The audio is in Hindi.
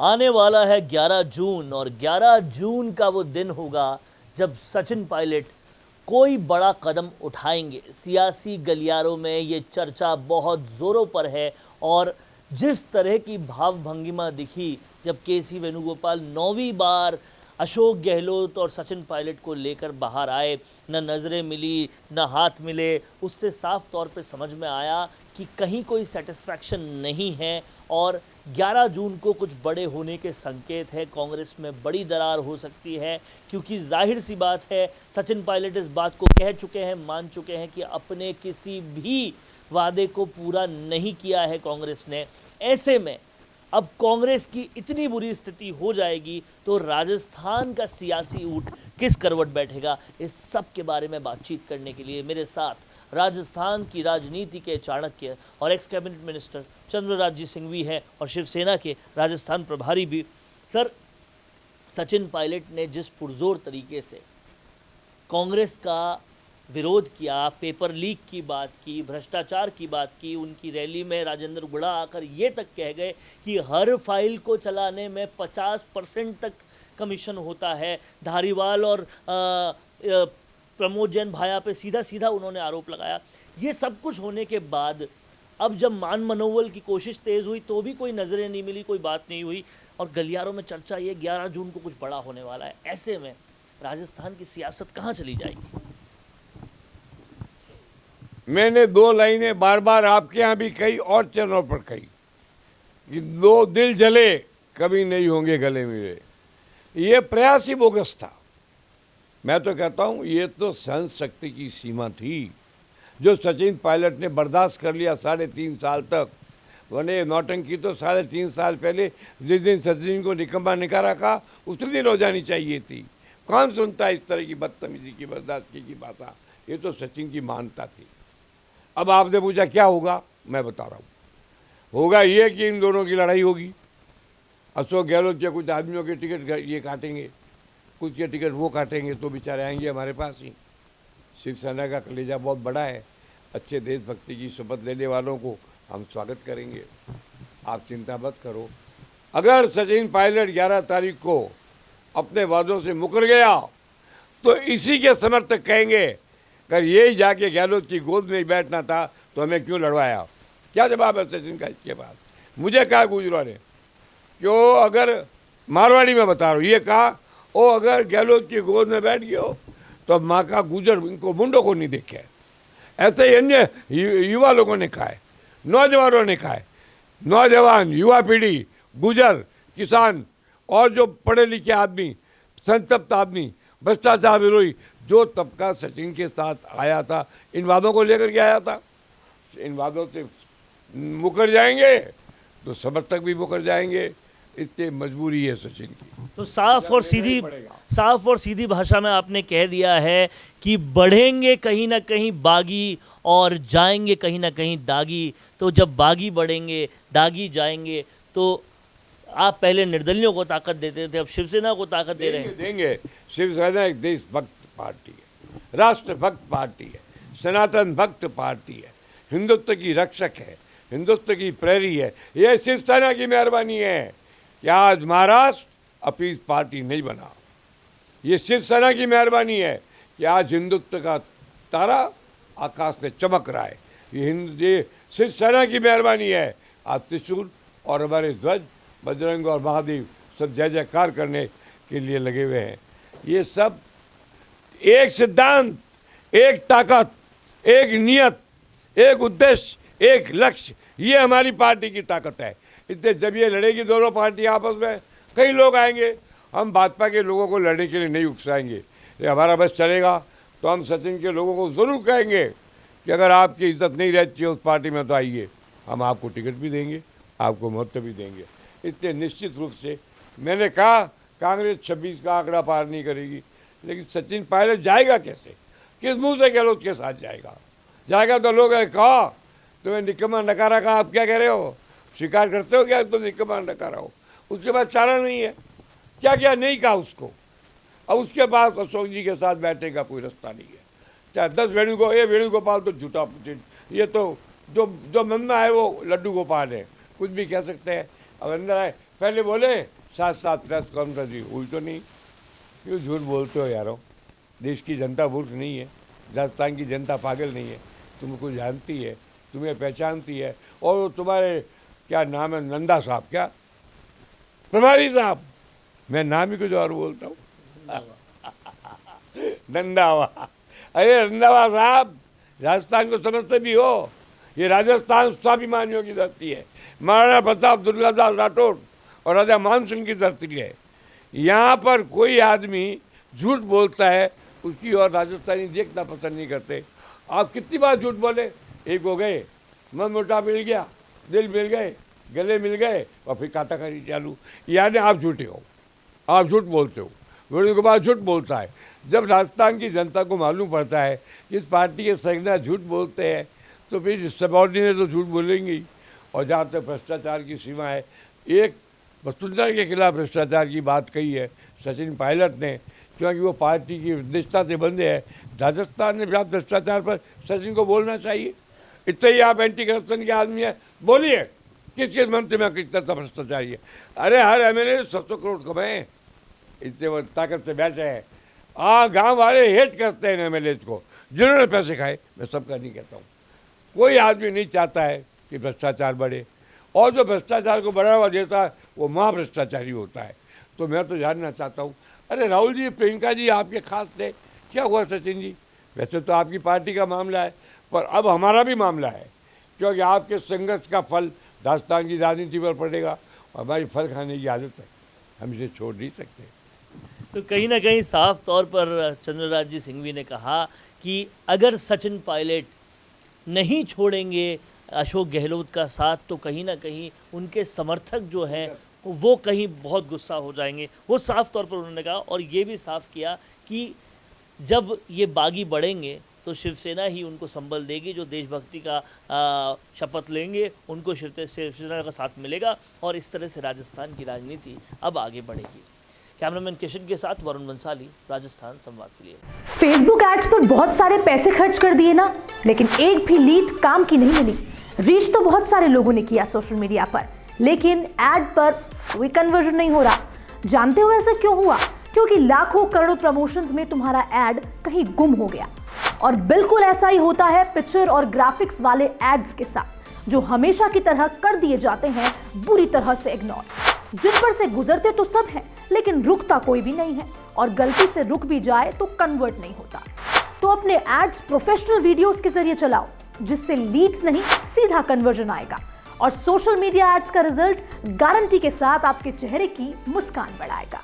आने वाला है 11 जून और 11 जून का वो दिन होगा जब सचिन पायलट कोई बड़ा कदम उठाएंगे। सियासी गलियारों में ये चर्चा बहुत ज़ोरों पर है और जिस तरह की भाव भंगिमा दिखी जब केसी वेणुगोपाल 9वीं बार अशोक गहलोत और सचिन पायलट को लेकर बाहर आए, न नज़रें मिली न हाथ मिले, उससे साफ तौर पे समझ में आया कि कहीं कोई सेटिस्फैक्शन नहीं है और 11 जून को कुछ बड़े होने के संकेत है। कांग्रेस में बड़ी दरार हो सकती है क्योंकि जाहिर सी बात है सचिन पायलट इस बात को कह चुके हैं, मान चुके हैं कि अपने किसी भी वादे को पूरा नहीं किया है कांग्रेस ने। ऐसे में अब कांग्रेस की इतनी बुरी स्थिति हो जाएगी तो राजस्थान का सियासी ऊंट किस करवट बैठेगा, इस सब के बारे में बातचीत करने के लिए मेरे साथ राजस्थान की राजनीति के चाणक्य और x cabinet minister Chandraraj Singh भी हैं और शिवसेना के राजस्थान प्रभारी भी। सर, सचिन पायलट ने जिस पुरजोर तरीके से कांग्रेस का विरोध किया, पेपर लीक की बात की, भ्रष्टाचार की बात की, उनकी रैली में राजेंद्र गुड़ा आकर ये तक कह गए कि हर फाइल को चलाने में 50% तक कमीशन होता है। धारीवाल और प्रमोद जैन भाया पे सीधा सीधा उन्होंने आरोप लगाया। ये सब कुछ होने के बाद अब जब मान मनोवल की कोशिश तेज़ हुई तो भी कोई नज़रें नहीं मिली, कोई बात नहीं हुई और गलियारों में चर्चा ये 11 जून को कुछ बड़ा होने वाला है। ऐसे में राजस्थान की सियासत कहाँ चली जाएगी? मैंने 2 लाइनें बार बार आपके यहाँ भी कही और चैनल पर कही कि 2 दिल जले कभी नहीं होंगे गले मिले। ये प्रयास ही बोगस था। मैं तो कहता हूँ ये तो सहन शक्ति की सीमा थी जो सचिन पायलट ने बर्दाश्त कर लिया 3.5 साल तक। वरना नौटंकी तो 3.5 साल पहले जिस दिन सचिन को निकम्मा निकारा कहा उसी दिन हो जानी चाहिए थी। कौन सुनता है इस तरह की बदतमीजी की, बर्दाश्त की बात? ये तो सचिन की मानता थी। अब आपने पूछा क्या होगा, मैं बता रहा हूँ। होगा ये कि इन दोनों की लड़ाई होगी। अशोक गहलोत के कुछ आदमियों के टिकट ये काटेंगे, कुछ के टिकट वो काटेंगे, तो बेचारे आएंगे हमारे पास ही। शिवसेना का कलेजा बहुत बड़ा है। अच्छे देशभक्ति की शपथ लेने वालों को हम स्वागत करेंगे, आप चिंता मत करो। अगर सचिन पायलट 11 तारीख को अपने वादों से मुकर गया तो इसी के समर्थक कहेंगे अगर यही जाके गहलोत की गोद में बैठना था तो हमें क्यों लड़वाया। क्या जवाब है सचिन का इसके बाद? मुझे कहा गुजरात ने क्यों, अगर मारवाड़ी में बता रहा हूँ, ये कहा ओ अगर गहलोत की गोद में बैठ गया हो तो माँ का गुजर इनको मुंडों को नहीं देखे। ऐसे ही अन्य युवा लोगों ने कहा है, नौजवानों ने कहा है। नौजवान, युवा पीढ़ी, गुजर, किसान और जो पढ़े लिखे आदमी, संतप्त आदमी, भ्रष्टाचार विरोधी जो तबका सचिन के साथ आया था, इन वादों को लेकर के आया था, इन वादों से मुकर जाएंगे तो समर्थक भी मुकर जाएंगे। इतनी मजबूरी है सचिन की। तो साफ और सीधी भाषा में आपने कह दिया है कि बढ़ेंगे कहीं ना कहीं बागी और जाएंगे कहीं ना कहीं दागी। तो जब बागी बढ़ेंगे, दागी जाएंगे, तो आप पहले निर्दलियों को ताकत देते थे, अब शिवसेना को ताकत दे रहे हैं। देंगे। शिवसेना एक देशभक्त पार्टी है, राष्ट्रभक्त पार्टी है, सनातन भक्त पार्टी है, हिंदुत्व की रक्षक है, हिंदुत्व की प्रेरी है। यह शिवसेना की मेहरबानी है कि आज महाराष्ट्र अपनी पार्टी नहीं बना। ये शिवसेना की मेहरबानी है कि आज हिंदुत्व का तारा आकाश में चमक रहा है। ये शिवसेना की मेहरबानी है आज त्रिशूल और हमारे ध्वज, बजरंग और महादेव सब जय जयकार करने के लिए लगे हुए हैं। ये सब एक सिद्धांत, एक ताकत, एक नियत, एक उद्देश्य, एक लक्ष्य, ये हमारी पार्टी की ताकत है। इसलिए जब ये लड़ेगी दोनों पार्टी आपस में, कई लोग आएंगे, हम भाजपा के लोगों को लड़ने के लिए नहीं उकसाएंगे। हमारा बस चलेगा तो हम सचिन के लोगों को ज़रूर कहेंगे कि अगर आपकी इज्जत नहीं रहती है उस पार्टी में तो आइए, हम आपको टिकट भी देंगे, आपको महत्व भी देंगे। इसलिए निश्चित रूप से मैंने कहा कांग्रेस 26 का आंकड़ा पार नहीं करेगी, लेकिन सचिन पायलट जाएगा कैसे? किस मुंह से गहलोत के साथ जाएगा? जाएगा तो लोग कहा तुम्हें निकम्मा नकारा कहा, आप क्या कह रहे हो? स्वीकार करते हो क्या तुम निकम्मा नकारा हो? उसके बाद चारा नहीं है, क्या क्या नहीं कहा उसको। अब उसके बाद अशोक जी के साथ बैठने का कोई रास्ता नहीं है। चाहे 10 वेणुगोपाल तो झूठा, ये तो जो मन में है वो लड्डू गोपाल है, कुछ भी कह सकते हैं। अब अंदर आए पहले बोले 7 प्रेस कॉन्फ्रेंस दी, हुई तो नहीं। क्यों झूठ बोलते हो यारों? देश की जनता मूर्ख नहीं है, राजस्थान की जनता पागल नहीं है, तुमको जानती है, तुम्हें पहचानती है। और वो तुम्हारे क्या नाम है, नंदा साहब, क्या प्रभारी साहब, मैं नाम ही कुछ और बोलता हूँ, नंदावा। अरे नंदावा साहब, राजस्थान को समझते भी हो, ये राजस्थान स्वाभिमानियों की धरती है। महाराणा प्रताप, दुर्गादास राठौड़ और राजा मानसिंह की धरती है। यहाँ पर कोई आदमी झूठ बोलता है, उसकी और राजस्थानी देखना पसंद नहीं करते। आप कितनी बार झूठ बोले, एक हो गए, मन मुटाव मिल गया, दिल मिल गए, गले मिल गए, और फिर काटाकारी चालू। यानी आप झूठे हो, आप झूठ बोलते हो। विरोधी के बाद झूठ बोलता है। जब राजस्थान की जनता को मालूम पड़ता है कि इस पार्टी के सरगना झूठ बोलते हैं, तो फिर सबॉर्डिनेट तो झूठ बोलेंगे ही। और जहाँ तक भ्रष्टाचार की सीमा है, एक वसुंधरा के खिलाफ भ्रष्टाचार की बात कही है सचिन पायलट ने, क्योंकि वो पार्टी की निष्ठा से बंधे हैं। राजस्थान में व्याप्त भ्रष्टाचार पर सचिन को बोलना चाहिए। इतने ही आप एंटी करप्शन के आदमी हैं, बोलिए किस किस मंत्री में कितना भ्रष्टाचार है। अरे हर MLA 700 करोड़ कमाए, इतने ताकत से बैठे हैं। गाँव वाले हेट करते हैं MLA को, जिन्होंने पैसे खाए। मैं सबका नहीं कहता हूँ, कोई आदमी नहीं चाहता है कि भ्रष्टाचार बढ़े, और जो भ्रष्टाचार को बढ़ावा देता है वो महाभ्रष्टाचारी होता है। तो मैं तो जानना चाहता हूँ, अरे राहुल जी, प्रियंका जी आपके खास थे, क्या हुआ सचिन जी? वैसे तो आपकी पार्टी का मामला है, पर अब हमारा भी मामला है, क्योंकि आपके संघर्ष का फल राजस्थान की राजनीति पर पड़ेगा। हमारी फल खाने की आदत है, हम इसे छोड़ नहीं सकते। तो कहीं ना कहीं साफ तौर पर चंद्रराज सिंघवी ने कहा कि अगर सचिन पायलट नहीं छोड़ेंगे अशोक गहलोत का साथ, तो कहीं ना कहीं उनके समर्थक जो हैं वो कहीं बहुत गुस्सा हो जाएंगे। वो साफ तौर पर उन्होंने कहा, और ये भी साफ किया कि जब ये बागी बढ़ेंगे तो शिवसेना ही उनको संबल देगी। जो देशभक्ति का शपथ लेंगे उनको शिवसेना का साथ मिलेगा, और इस तरह से राजस्थान की राजनीति अब आगे बढ़ेगी। कैमरामैन किशन के साथ वरुण बंसाली, राजस्थान संवाद के लिए। फेसबुक एड्स पर बहुत सारे पैसे खर्च कर दिए ना, लेकिन एक भी लीड काम की नहीं मिली। रीच तो बहुत सारे लोगों ने किया सोशल मीडिया पर, लेकिन एड पर कोई कन्वर्जन नहीं हो रहा। जानते हो ऐसा क्यों हुआ? क्योंकि लाखों करोड़ों प्रमोशंस में तुम्हारा एड कहीं गुम हो गया। और बिल्कुल ऐसा ही होता है पिक्चर और ग्राफिक्स वाले एड्स के साथ, जो हमेशा की तरह कर दिए जाते हैं बुरी तरह से इग्नोर। जिन पर से गुजरते तो सब हैं, लेकिन रुकता कोई भी नहीं है, और गलती से रुक भी जाए तो कन्वर्ट नहीं होता। तो अपने एड्स प्रोफेशनल वीडियोस के जरिए चलाओ, जिससे लीड्स नहीं सीधा कन्वर्जन आएगा, और सोशल मीडिया एड्स का रिजल्ट गारंटी के साथ आपके चेहरे की मुस्कान बढ़ाएगा।